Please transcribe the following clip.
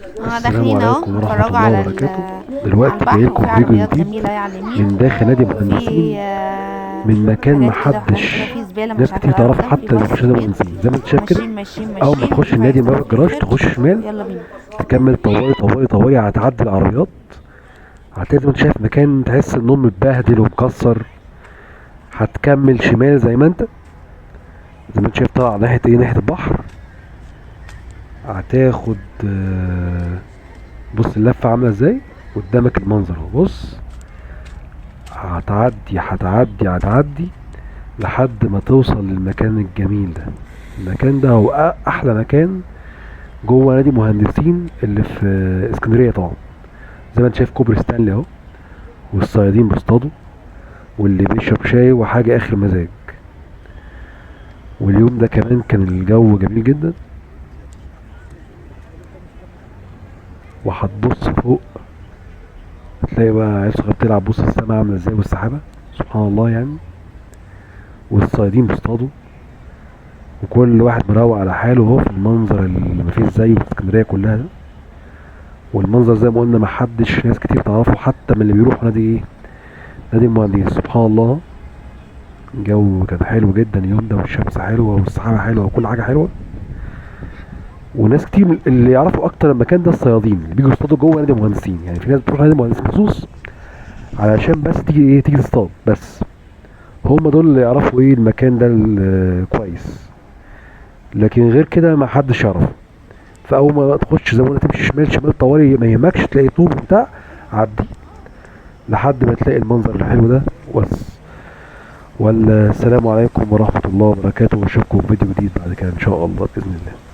السلام داخلين اهو عليكم ورحمة نتفرجوا الله على وبركاته. على دلوقتي البحر، جايلكم وفي فيديو عربيات جديد جميلة على اليمين، من داخل نادي وفي مهندسين، من مكان حاجات كده وحاجات محدش كده، وفي زبالة ناس مش عارفة كتير على تعرفه قدام، في حتى اللي باص مخش نادي كبير. مهندسين. زي ما انت شايف كده، ماشيين ماشيين أول ما ماشيين، تخش ونشوف النادي من هيفتحوا باب في الجراج الاخر. تخش شمال، يلا بينا. تكمل طوالي طوالي طوالي، هتعدي العربيات، هتلاقي زي ما انت شايف مكان تحس انه متبهدل ومكسر. هتكمل شمال زي ما انت شايف، طالع ناحية ايه؟ ناحية البحر. هتاخد بص اللفة عاملة ازاي قدامك، المنظر اهو. بص، هتعدي لحد ما توصل للمكان الجميل ده. المكان ده هو احلى مكان جوه نادي مهندسين اللي في اسكندريه طبعا. زي ما انت شايف كوبري ستانلي اهو، والصيادين بيصطادوا، واللي بيشرب شاي وحاجه اخر مزاج. واليوم ده كمان كان الجو جميل جدا. وهتبص فوق، هتلاقي بقى عيال صغيره بتلعب. بص السما عامله ازاي والسحابه، سبحان الله يعني. والصيادين بيصطادوا، وكل واحد مروق على حاله اهو في المنظر اللي مفيش زيه في اسكندريه كلها ده. والمنظر زي ما قلنا محدش، ناس كتير تعرفه حتى من اللي بيروحوا نادي ايه، نادي المهندسين. سبحان الله، الجو كان حلو جدا اليوم ده، والشمس حلوه والسحابه حلوه وكل حاجه حلوه. وناس كتير اللي يعرفوا اكتر المكان ده الصيادين اللي بيجوا يصطادوا جوه نادي المهندسين. يعني في ناس بتروح نادي المهندسين مخصوص علشان بس تيجي ايه، تيجي تصطاد بس. هم دول اللي يعرفوا ايه المكان ده كويس، لكن غير كده ما حدش يعرفه. فاول ما تخش زي ما قلنا تمشي شمال شمال طوالي، ما يهمكش تلاقي طوب وبتاع، عدي لحد ما تلاقي المنظر الحلو ده بس. والسلام عليكم ورحمة الله وبركاته، واشوفكم في فيديو جديد بعد كده ان شاء الله بإذن الله.